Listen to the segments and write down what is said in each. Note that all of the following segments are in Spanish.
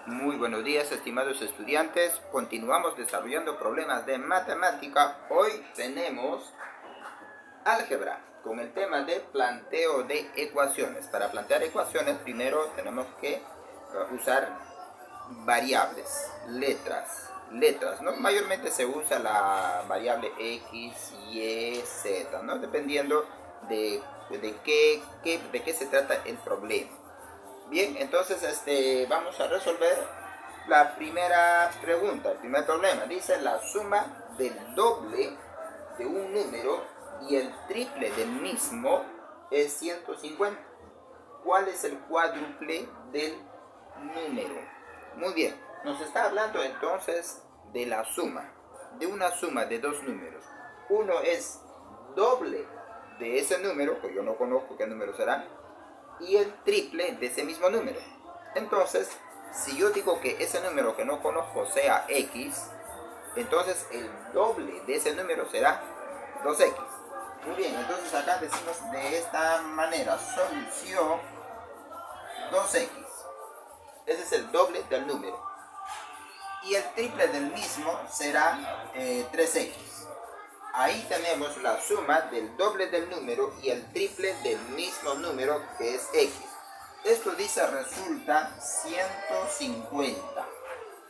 Muy buenos días, estimados estudiantes. Continuamos desarrollando problemas de matemática. Hoy tenemos álgebra con el tema de planteo de ecuaciones. Para plantear ecuaciones, primero tenemos que usar variables, letras, ¿no? Mayormente se usa la variable X, Y, Z, ¿no? Dependiendo de qué se trata el problema. Bien, entonces vamos a resolver la primera pregunta, el primer problema. Dice la suma del doble de un número y el triple del mismo es 150. ¿Cuál es el cuádruple del número? Muy bien, nos está hablando entonces de la suma, de una suma de dos números. Uno es doble de ese número, que yo no conozco qué número será, y el triple de ese mismo número. Entonces, si yo digo que ese número que no conozco sea X, entonces el doble de ese número será 2X. Muy bien, entonces acá decimos de esta manera, solución 2X. Ese es el doble del número. Y el triple del mismo será 3X. Ahí tenemos la suma del doble del número y el triple del mismo número, que es X. Esto dice resulta 150.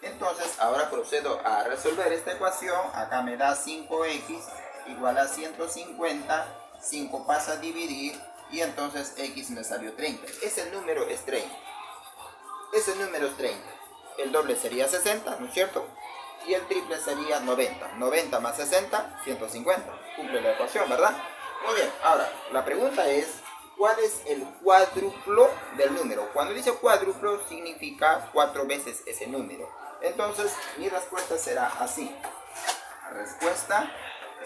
Entonces ahora procedo a resolver esta ecuación. Acá me da 5X igual a 150. 5 pasa a dividir y entonces X me salió 30. Ese número es 30. Ese número es 30. El doble sería 60, ¿no es cierto? Y el triple sería 90. 90 más 60, 150. Cumple la ecuación, ¿verdad? Muy bien, ahora, la pregunta es, ¿cuál es el cuádruplo del número? Cuando dice cuádruplo, significa 4 veces ese número. Entonces, mi respuesta será así. La respuesta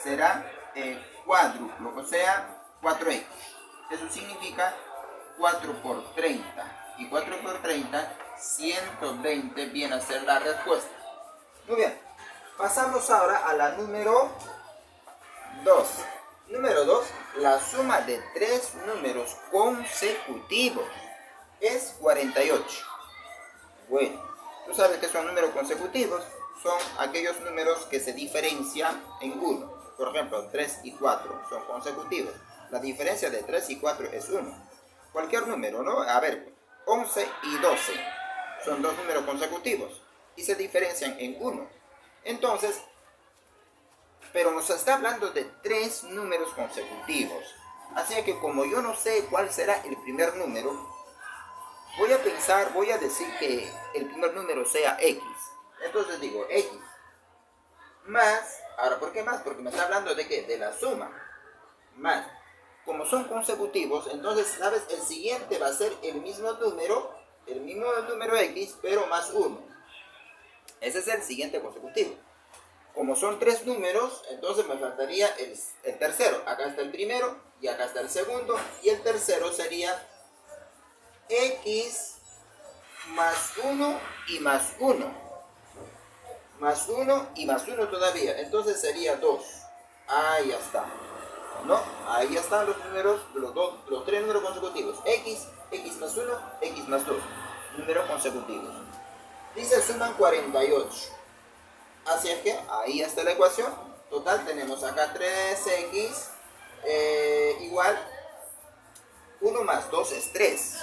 será cuádruplo, o sea, 4x. Eso significa 4 por 30. Y 4 por 30, 120 viene a ser la respuesta. Muy bien, pasamos ahora a la número 2. Número 2, la suma de tres números consecutivos es 48. Bueno, tú sabes que son números consecutivos, son aquellos números que se diferencian en 1. Por ejemplo, 3 y 4 son consecutivos. La diferencia de 3 y 4 es 1. Cualquier número, ¿no? A ver, 11 y 12 son dos números consecutivos y se diferencian en 1. Entonces, pero nos está hablando de tres números consecutivos. Así que como yo no sé cuál será el primer número, voy a decir que el primer número sea X. Entonces digo X más, ahora ¿por qué más? Porque me está hablando de ¿qué? De la suma. Más, como son consecutivos, entonces, ¿sabes? El siguiente va a ser el mismo número X, pero más 1. Ese es el siguiente consecutivo. Como son tres números, entonces me faltaría el tercero. Acá está el primero y acá está el segundo. Y el tercero sería X más 1 y más 1. Más 1 y más 1 todavía. Entonces sería 2. Ahí está. ¿No? Ahí están los números, los tres números consecutivos. X, X más 1, X más 2. Números consecutivos. Dice suman 48. Así es que ahí está la ecuación. Total tenemos acá 3x igual 1 más 2 es 3.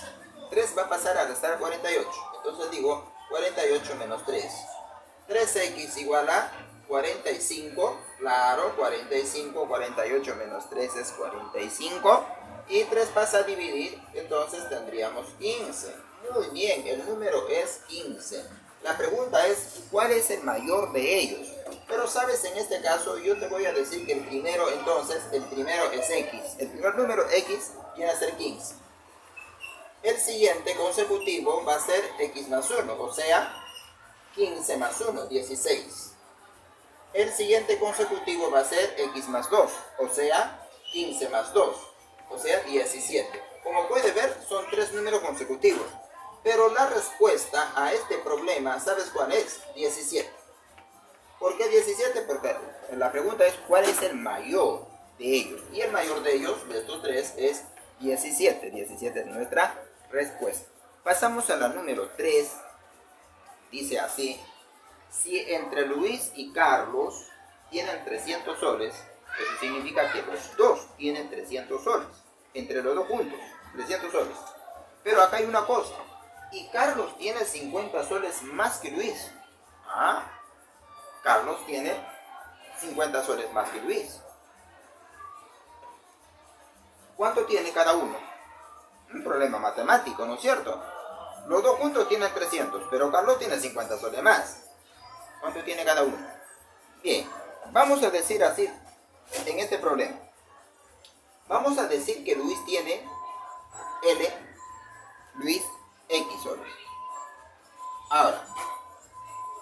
3 va a pasar a restar 48. Entonces digo 48 menos 3. 3x igual a 45. Claro, 45, 48 menos 3 es 45. Y 3 pasa a dividir, entonces tendríamos 15. Muy bien, el número es 15. La pregunta es, ¿cuál es el mayor de ellos? Pero sabes, en este caso yo te voy a decir que el primero es X. El primer número X viene a ser 15. El siguiente consecutivo va a ser X más 1, o sea, 15 más 1, 16. El siguiente consecutivo va a ser X más 2, o sea, 15 más 2, o sea, 17. Como puedes ver, son tres números consecutivos. Pero la respuesta a este problema, ¿sabes cuál es? 17. ¿Por qué 17? Porque la pregunta es ¿cuál es el mayor de ellos? Y el mayor de ellos, de estos tres, es 17. 17 es nuestra respuesta. Pasamos a la número 3. dice así: si entre Luis y Carlos tienen 300 soles, eso significa que los dos tienen 300 soles, entre los dos juntos, 300 soles. Pero acá hay una cosa, y Carlos tiene 50 soles más que Luis. Ah, Carlos tiene 50 soles más que Luis. ¿Cuánto tiene cada uno? Un problema matemático, ¿no es cierto? Los dos juntos tienen 300, pero Carlos tiene 50 soles más. ¿Cuánto tiene cada uno? Bien, vamos a decir así, en este problema. Vamos a decir que Luis tiene Luis X soles. Ahora,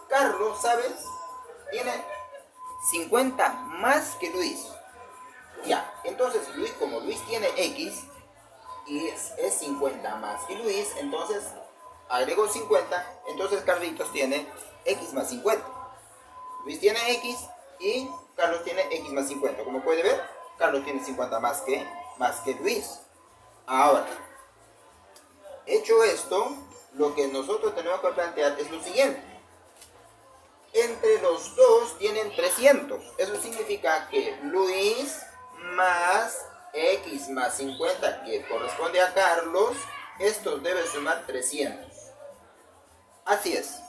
Carlos, ¿sabes? Tiene 50 más que Luis. Ya, entonces Luis, como Luis tiene X y es 50 más que Luis, entonces agrego 50, entonces Carlitos tiene X más 50. Luis tiene X y Carlos tiene X más 50. Como puede ver, Carlos tiene 50 más que Luis. Ahora, hecho esto, lo que nosotros tenemos que plantear es lo siguiente. Entre los dos tienen 300. Eso significa que Luis más X más 50, que corresponde a Carlos, estos deben sumar 300. Así es.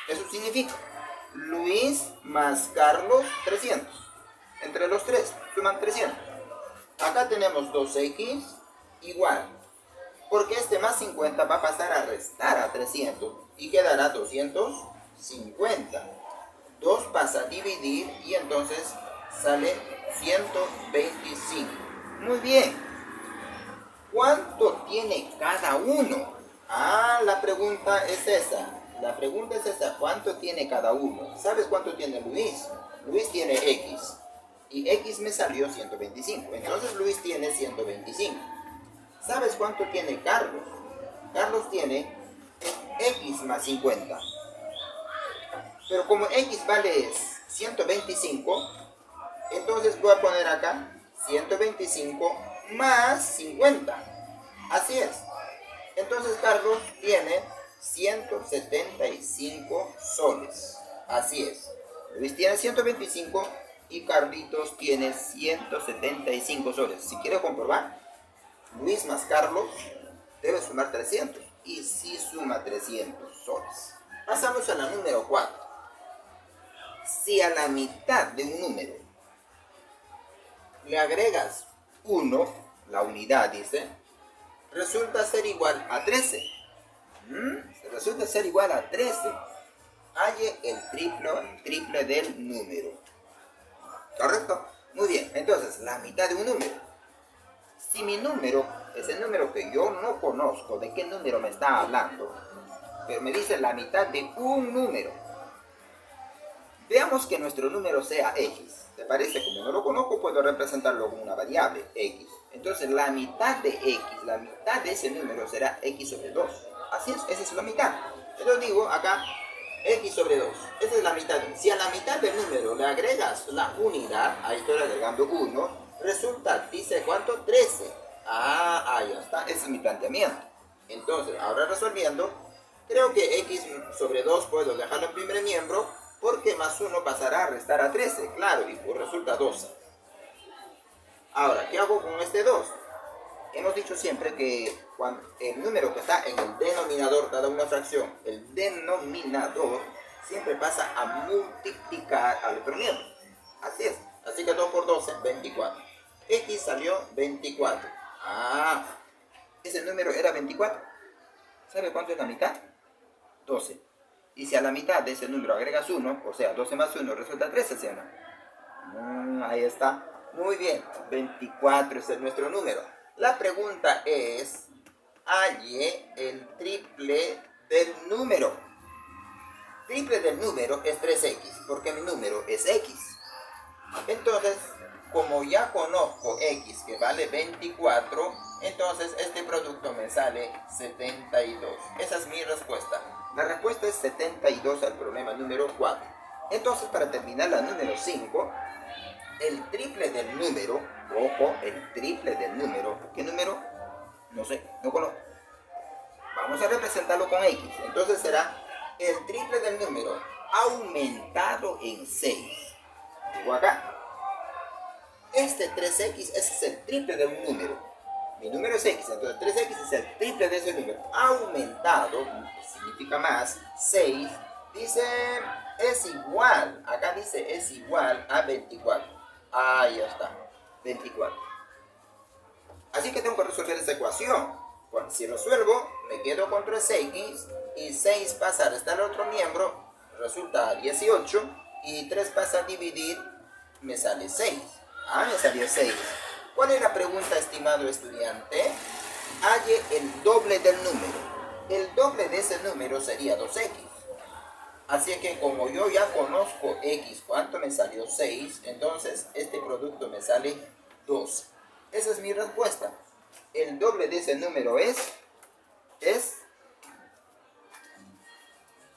Eso significa Luis más Carlos, 300. Entre los tres suman 300. Acá tenemos 2X igual, porque este más 50 va a pasar a restar a 300 y quedará 250. 2 pasa a dividir y entonces sale 125. Muy bien. ¿Cuánto tiene cada uno? Ah, la pregunta es esa. ¿Cuánto tiene cada uno? ¿Sabes cuánto tiene Luis? Luis tiene X. Y X me salió 125. Entonces Luis tiene 125. ¿Sabes cuánto tiene Carlos? Carlos tiene X más 50. Pero como X vale 125, entonces voy a poner acá 125 más 50. Así es. Entonces Carlos tiene 175 soles. Así es. Luis tiene 125 y Carlitos tiene 175 soles. Si quiero comprobar, Luis más Carlos debe sumar 300. Y sí suma 300 soles. Pasamos a la número 4. Si a la mitad de un número le agregas 1, la unidad dice, resulta ser igual a 13. Resulta ser igual a 13. Halle el triple del número. ¿Correcto? Muy bien. Entonces, la mitad de un número. Si mi número es el número que yo no conozco, ¿de qué número me está hablando? Pero me dice la mitad de un número. Veamos que nuestro número sea X. ¿Te parece? Como no lo conozco, puedo representarlo como una variable X. Entonces, la mitad de X, la mitad de ese número será X sobre 2. Así es, esa es la mitad. Entonces digo acá, X sobre 2. Esa es la mitad. Si a la mitad del número le agregas la unidad, ahí estoy agregando 1, resulta, dice, ¿cuánto? 13. Ahí está. Ese es mi planteamiento. Entonces, ahora resolviendo, creo que X sobre 2 puedo dejarlo en primer miembro, porque más 1 pasará a restar a 13, claro, y pues resulta 12. Ahora, ¿qué hago con este 2? Hemos dicho siempre que cuando el número que está en el denominador, dada una fracción, el denominador siempre pasa a multiplicar al otro miembro. Así es. Así que 2 por 12, 24. X salió 24. Ese número era 24. ¿Sabe cuánto es la mitad? 12. Y si a la mitad de ese número agregas 1, o sea, 12 más 1 resulta 13, ¿sí o no? Ahí está. Muy bien, 24 es nuestro número. La pregunta es, halle el triple del número. Triple del número es 3X, porque mi número es X. Entonces, como ya conozco X que vale 24, entonces este producto me sale 72. Esa es mi respuesta. La respuesta es 72 al problema número 4. Entonces, para terminar la número 5, el triple del número, ojo, el triple del número, ¿qué número? No sé, no conozco. Vamos a representarlo con X. Entonces será el triple del número aumentado en 6. Digo acá, este 3x es el triple de un número. Mi número es x, entonces 3x es el triple de ese número. Aumentado, significa más, 6, dice, es igual, acá dice es igual a 24. Ahí está, 24. Así que tengo que resolver esa ecuación. Bueno, si resuelvo, me quedo con 3x y 6 pasa a restar al otro miembro, resulta 18, y 3 pasa a dividir, me sale 6. Me salió 6. ¿Cuál es la pregunta, estimado estudiante? Halle el doble del número. El doble de ese número sería 2x. Así que como yo ya conozco x, ¿cuánto me salió? 6. Entonces este producto me sale 2. Esa es mi respuesta. El doble de ese número es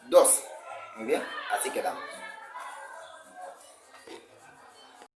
2. Muy bien, así quedamos.